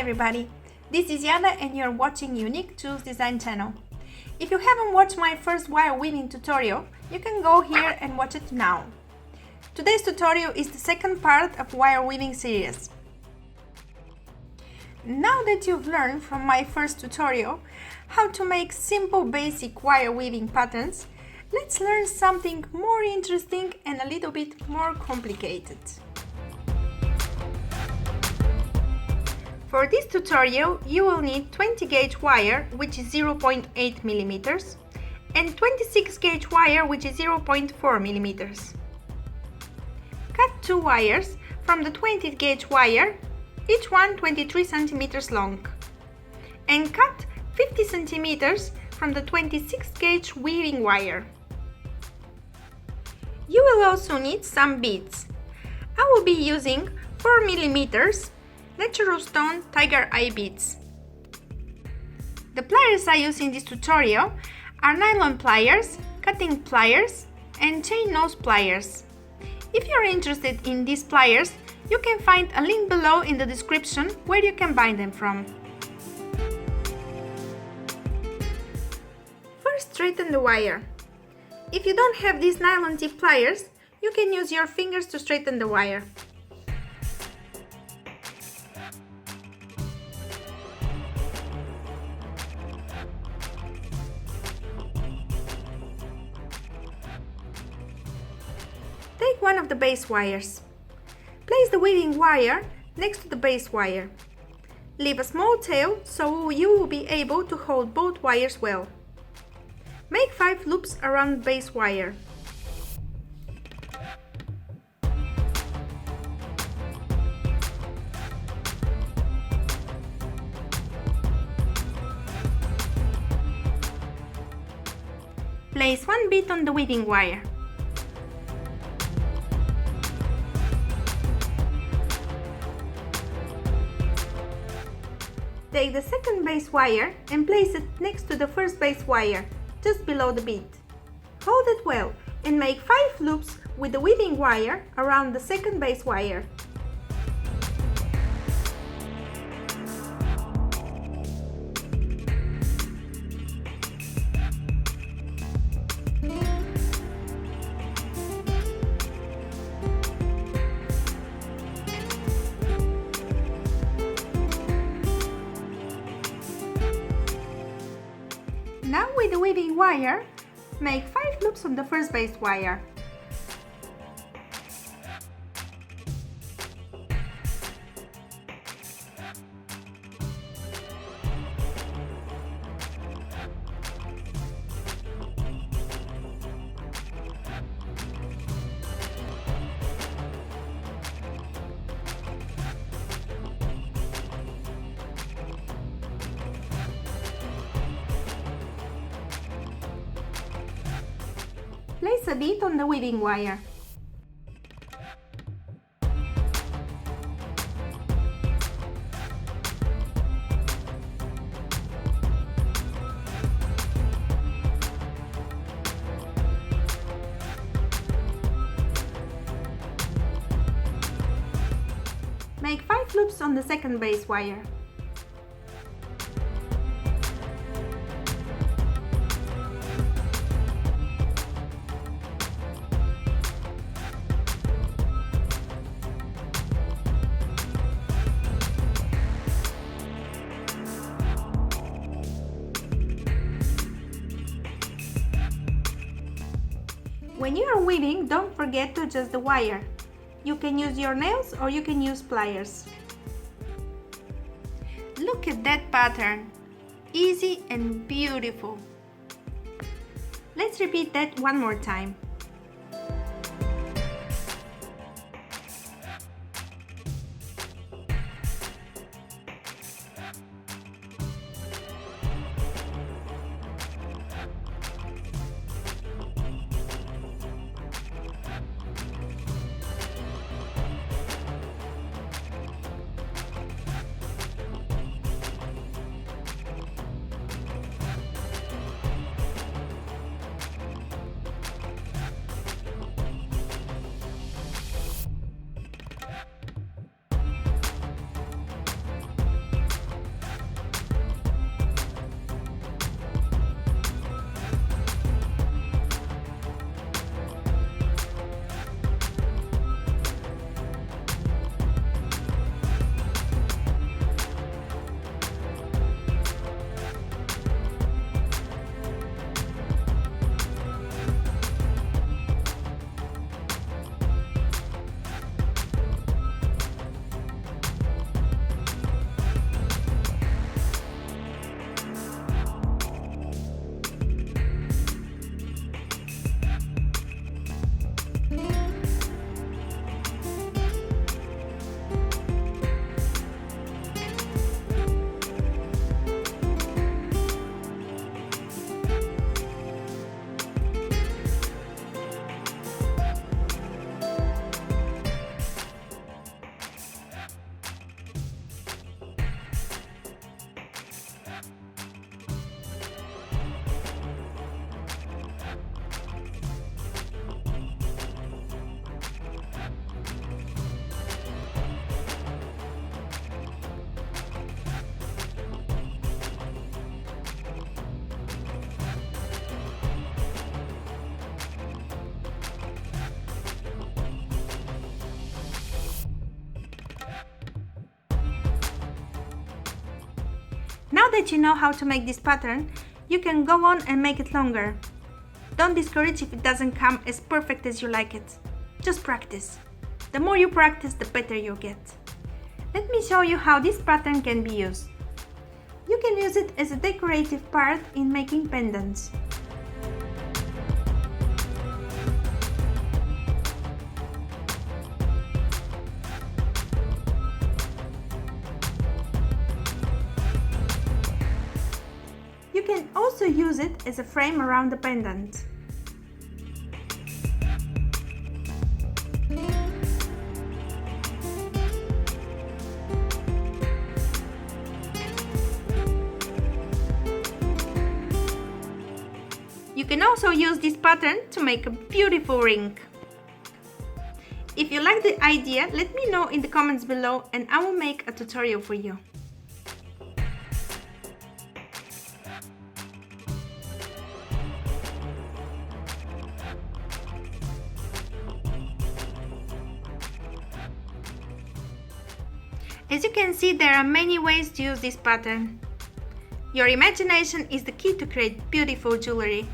everybody, this is Yana and you're watching Unique Tools Design channel. If you haven't watched my first wire weaving tutorial, you can go here and watch it now. Today's tutorial is the second part of wire weaving series. Now that you've learned from my first tutorial how to make simple basic wire weaving patterns, let's learn something more interesting and a little bit more complicated. For this tutorial, you will need 20 gauge wire, which is 0.8 millimeters, and 26 gauge wire, which is 0.4 millimeters. Cut two wires from the 20 gauge wire, each one 23 centimeters long, and cut 50 centimeters from the 26 gauge weaving wire. You will also need some beads. I will be using 4 millimeters natural stone tiger eye beads. The pliers I use in this tutorial are nylon pliers, cutting pliers, and chain nose pliers. If you're interested in these pliers, you can find a link below in the description where you can buy them from. First, straighten the wire. If you don't have these nylon tip pliers, you can use your fingers to straighten the wire. Take one of the base wires. Place the weaving wire next to the base wire. Leave a small tail so you will be able to hold both wires well. Make 5 loops around the base wire. Place one bead on the weaving wire. Take the second base wire and place it next to the first base wire, just below the bead. Hold it well and make 5 loops with the weaving wire around the second base wire. Now with the weaving wire, make 5 loops on the first base wire. Place a bead on the weaving wire. Make 5 loops on the second base wire. When you are weaving, don't forget to adjust the wire. You can use your nails or you can use pliers. Look at that pattern! Easy and beautiful. Let's repeat that one more time. Now that you know how to make this pattern, you can go on and make it longer. Don't discourage if it doesn't come as perfect as you like it. Just practice. The more you practice, the better you'll get. Let me show you how this pattern can be used. You can use it as a decorative part in making pendants. You can also use it as a frame around the pendant. You can also use this pattern to make a beautiful ring. If you like the idea, let me know in the comments below and I will make a tutorial for you. As you can see, there are many ways to use this pattern. Your imagination is the key to create beautiful jewelry.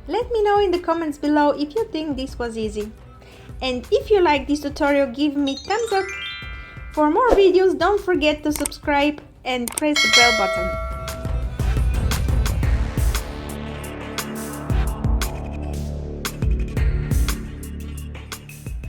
Let me know in the comments below if you think this was easy. And if you like this tutorial, give me thumbs up. For more videos, don't forget to subscribe and press the bell button.